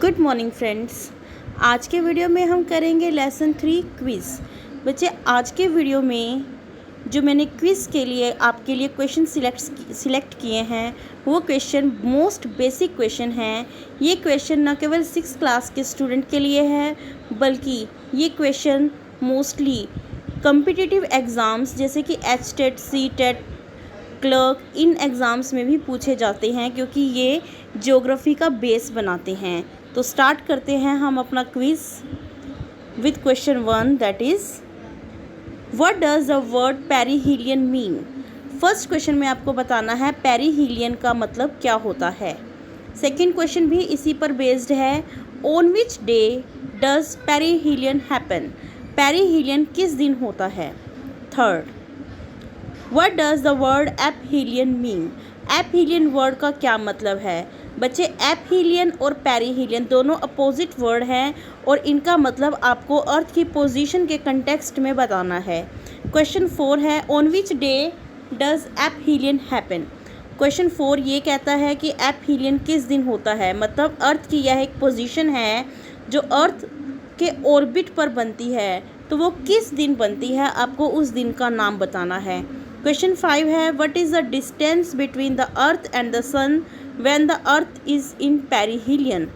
Good morning friends. आज के video में हम करेंगे लेसन 3 क्विज़। बच्चे, आज के वीडियो में जो मैंने क्विज़ के लिए आपके लिए क्वेश्चन सिलेक्ट किए हैं वो क्वेश्चन मोस्ट बेसिक क्वेश्चन हैं। ये क्वेश्चन न केवल 6 क्लास के स्टूडेंट के लिए है बल्कि ये क्वेश्चन मोस्टली कम्पिटिटिव एग्ज़ाम्स जैसे कि एचटेट, सीटेट, क्लर्क, इन एग्ज़ाम्स में भी पूछे जाते हैं क्योंकि ये ज्योग्राफी का बेस बनाते हैं। तो स्टार्ट करते हैं हम अपना quiz with question 1, that is what does the word perihelion mean. First question में आपको बताना है पेरिहीलियन का मतलब क्या होता है। सेकंड क्वेश्चन भी इसी पर बेस्ड है, on which day does perihelion happen. Perihelion किस दिन होता है। Third, what does the word aphelion mean. Aphelion word का क्या मतलब है। बच्चे, एपहीलियन और पेरिहीलियन दोनों अपोजिट वर्ड हैं और इनका मतलब आपको अर्थ की पोजीशन के कंटेक्स्ट में बताना है। क्वेश्चन 4 है, on which day does aphelion happen. Question 4 ये कहता है कि एपहीलियन किस दिन होता है, मतलब अर्थ की यह एक पोजीशन है जो अर्थ के ऑर्बिट पर बनती है, तो वो किस दिन बनती है, आपको उस दिन का नाम बताना है। क्वेश्चन 5 है, what is the distance between the earth and the sun when the earth is in perihelion.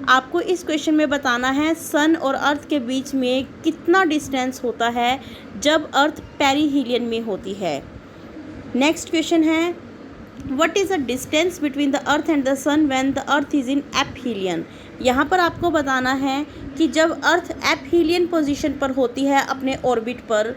आपको इस क्वेश्चन में बताना है सन और अर्थ के बीच में कितना डिस्टेंस होता है जब अर्थ पेरिहीलियन में होती है। नेक्स्ट क्वेश्चन है, what is the distance between the earth and the sun when the earth is in aphelion. यहाँ पर आपको बताना है कि जब अर्थ एपहीलियन पोजीशन पर होती है अपने ऑर्बिट पर,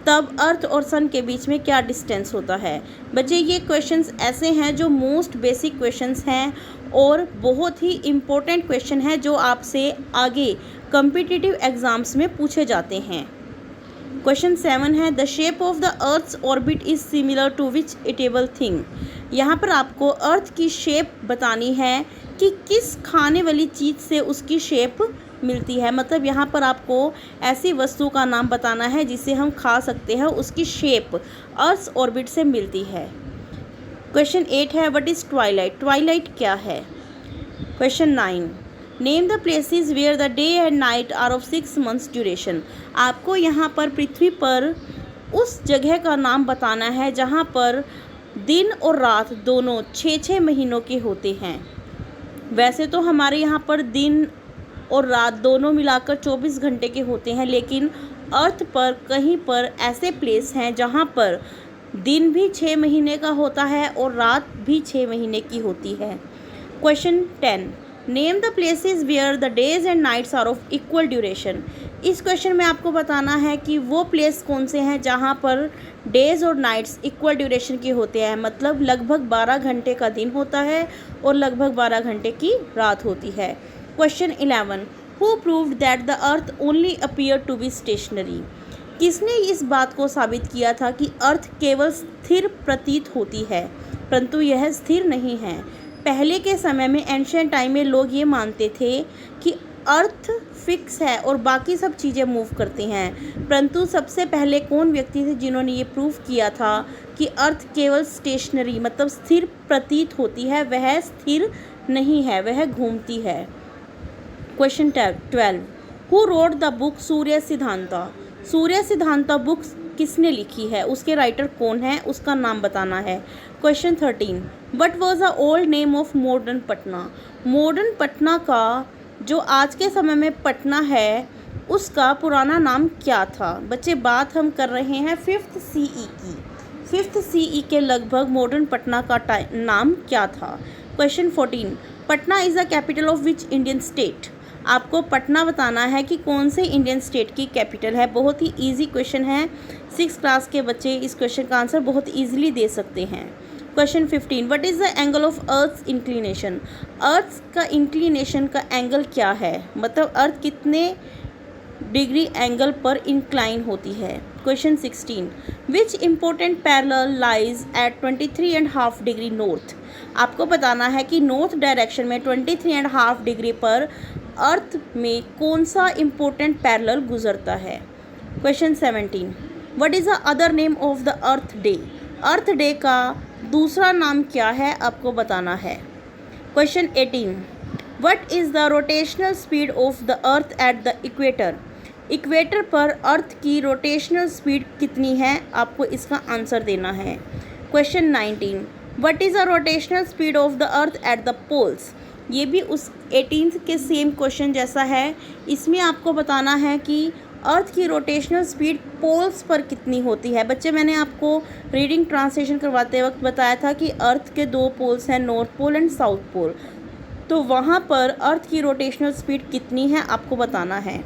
तब अर्थ और सन के बीच में क्या डिस्टेंस होता है। बच्चे, ये क्वेश्चंस ऐसे हैं जो मोस्ट बेसिक क्वेश्चंस हैं और बहुत ही इम्पोर्टेंट क्वेश्चन है जो आपसे आगे कम्पिटिटिव एग्ज़ाम्स में पूछे जाते हैं। क्वेश्चन 7 है, the shape of the earth's orbit is similar to which eatable thing. यहाँ पर आपको अर्थ की शेप बतानी है कि किस खाने वाली चीज़ से उसकी शेप मिलती है, मतलब यहाँ पर आपको ऐसी वस्तु का नाम बताना है जिसे हम खा सकते हैं, उसकी शेप अर्थ ऑर्बिट से मिलती है। क्वेश्चन 8 है, व्हाट इज़ ट्वाइलाइट। ट्वाइलाइट क्या है। Question 9, name the places where the day and night are of 6 months duration. आपको यहाँ पर पृथ्वी पर उस जगह का नाम बताना है जहाँ पर दिन और रात दोनों 6-6 महीनों के होते हैं। वैसे तो हमारे यहाँ पर दिन और रात दोनों मिलाकर 24 घंटे के होते हैं, लेकिन अर्थ पर कहीं पर ऐसे प्लेस हैं जहाँ पर दिन भी 6 महीने का होता है और रात भी 6 महीने की होती है। Question 10, name the places where the days and nights are of equal duration. इस क्वेश्चन में आपको बताना है कि वो प्लेस कौन से हैं जहाँ पर डेज और नाइट्स इक्वल ड्यूरेशन के होते हैं, मतलब लगभग 12 घंटे का दिन होता है और लगभग 12 घंटे की रात होती है। Question 11, who proved that the earth only appear to be stationary. किसने इस बात को साबित किया था कि अर्थ केवल स्थिर प्रतीत होती है परंतु यह स्थिर नहीं है। पहले के समय में एंशिएंट टाइम में लोग ये मानते थे कि अर्थ फिक्स है और बाकी सब चीज़ें मूव करती हैं, परंतु सबसे पहले कौन व्यक्ति थे जिन्होंने ये प्रूव किया था कि अर्थ केवल स्टेशनरी मतलब स्थिर प्रतीत होती है, वह स्थिर नहीं है, वह घूमती है। Question 12, who wrote the book Surya Siddhanta. Surya Siddhanta book किसने लिखी है, उसके राइटर कौन है, उसका नाम बताना है। Question 13, what was the old name of modern Patna. Modern Patna का जो आज के समय में पटना है उसका पुराना नाम क्या था। बच्चे, बात हम कर रहे हैं 5th CE की। 5th CE के लगभग मॉडर्न पटना का नाम क्या था। Question 14, Patna is the capital of which Indian state. आपको पटना बताना है कि कौन से इंडियन स्टेट की कैपिटल है। बहुत ही इजी क्वेश्चन है, 6 क्लास के बच्चे इस क्वेश्चन का आंसर बहुत इजीली दे सकते हैं। Question 15, what is the angle of earth inclination. Earth का इंक्लिनेशन का एंगल क्या है, मतलब अर्थ कितने डिग्री एंगल पर इंक्लाइन होती है। Question 16, which important parallel lies at 23.5 degree north. आपको बताना है कि नॉर्थ डायरेक्शन में 23.5 डिग्री पर अर्थ में कौन सा इम्पोर्टेंट पैरेलल गुजरता है। Question 17, what is the other name of the earth day. Earth day का दूसरा नाम क्या है, आपको बताना है। Question 18, what is the rotational speed of the earth at the equator? Equator पर अर्थ की रोटेशनल स्पीड कितनी है? आपको इसका आंसर देना है। Question 19, what is the rotational speed of the earth at the poles? ये भी उस 18th के सेम क्वेश्चन जैसा है। इसमें आपको बताना है कि अर्थ की रोटेशनल स्पीड पोल्स पर कितनी होती है। बच्चे, मैंने आपको रीडिंग ट्रांसलेशन करवाते वक्त बताया था कि अर्थ के 2 पोल्स हैं, north pole and south pole. तो वहाँ पर अर्थ की रोटेशनल स्पीड कितनी है आपको बताना है।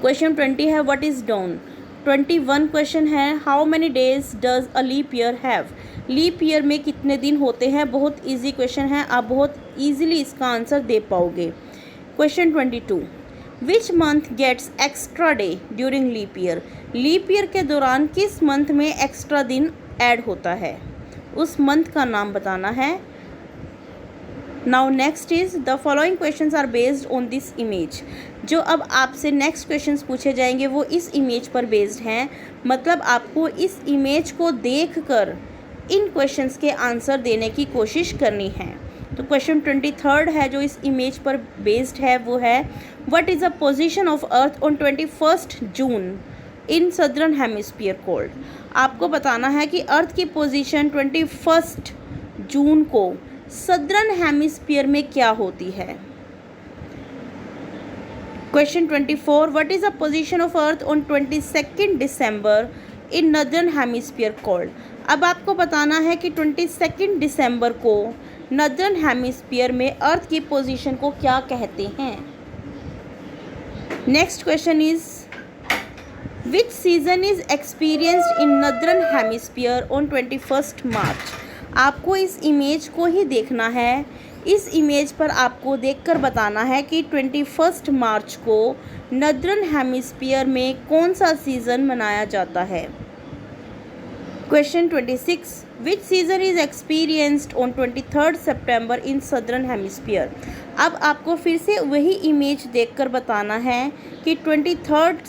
क्वेश्चन 20 है, व्हाट इज़ डाउन? 21 क्वेश्चन है, how many days does a leap year have? Leap year में कितने दिन होते हैं? बहुत इजी क्वेश्चन है, आप बहुत इजीली इसका आंसर दे पाओगे। Question 22, which month gets extra day during leap year? Leap year के दौरान किस मंथ में एक्स्ट्रा दिन ऐड होता है? उस मंथ का नाम बताना है। Now next is the following questions are based on this image. जो अब आपसे नेक्स्ट क्वेश्चंस पूछे जाएंगे वो इस इमेज पर बेस्ड हैं। मतलब आपको इस इमेज को देखकर इन क्वेश्चंस के आंसर देने की कोशिश करनी है। तो क्वेश्चन 23 है जो इस इमेज पर बेस्ड है वो है, what is the position of earth on 21 June in southern hemisphere cold? आपको बताना है कि अर्थ की पोजीशन 21 जून को सदर्न हेमिस्फीयर में क्या होती है। Question 24, what is the position of earth on 22 December in northern hemisphere cold? अब आपको बताना है कि 22 दिसंबर को नदर्न हेमिस्फीयर में अर्थ की पोजीशन को क्या कहते हैं। Next question is, which season is experienced in northern hemisphere on 21 मार्च? आपको इस इमेज को ही देखना है। इस इमेज पर आपको देखकर बताना है कि 21 मार्च को नदर्न हेमिस्फीयर में कौन सा सीज़न मनाया जाता है। Question 26, which season is experienced on 23 September in southern hemisphere? अब आपको फिर से वही इमेज देखकर बताना है कि 23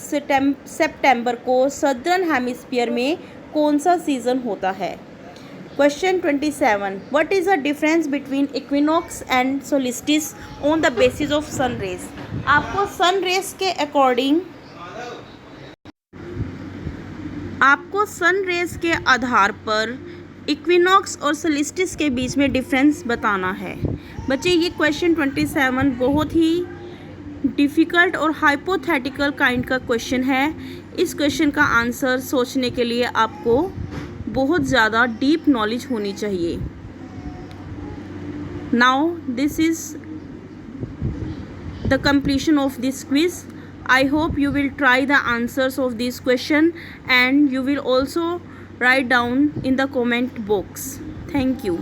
सितंबर को सदर्न हेमिस्फीयर में कौन सा सीज़न होता है। Question 27, what is the difference between equinox and solstice on the basis of sun rays? आपको सन रेज के अकॉर्डिंग सन रेज के आधार पर इक्विनॉक्स और सोलिस्टिस के बीच में डिफरेंस बताना है। बच्चे, ये क्वेश्चन 27 बहुत ही डिफ़िकल्ट और हाइपोथेटिकल काइंड का क्वेश्चन है। इस क्वेश्चन का आंसर सोचने के लिए आपको बहुत ज़्यादा डीप नॉलेज होनी चाहिए। Now this is the completion of this quiz. I hope you will try the answers of this question and you will also write down in the comment box. Thank you.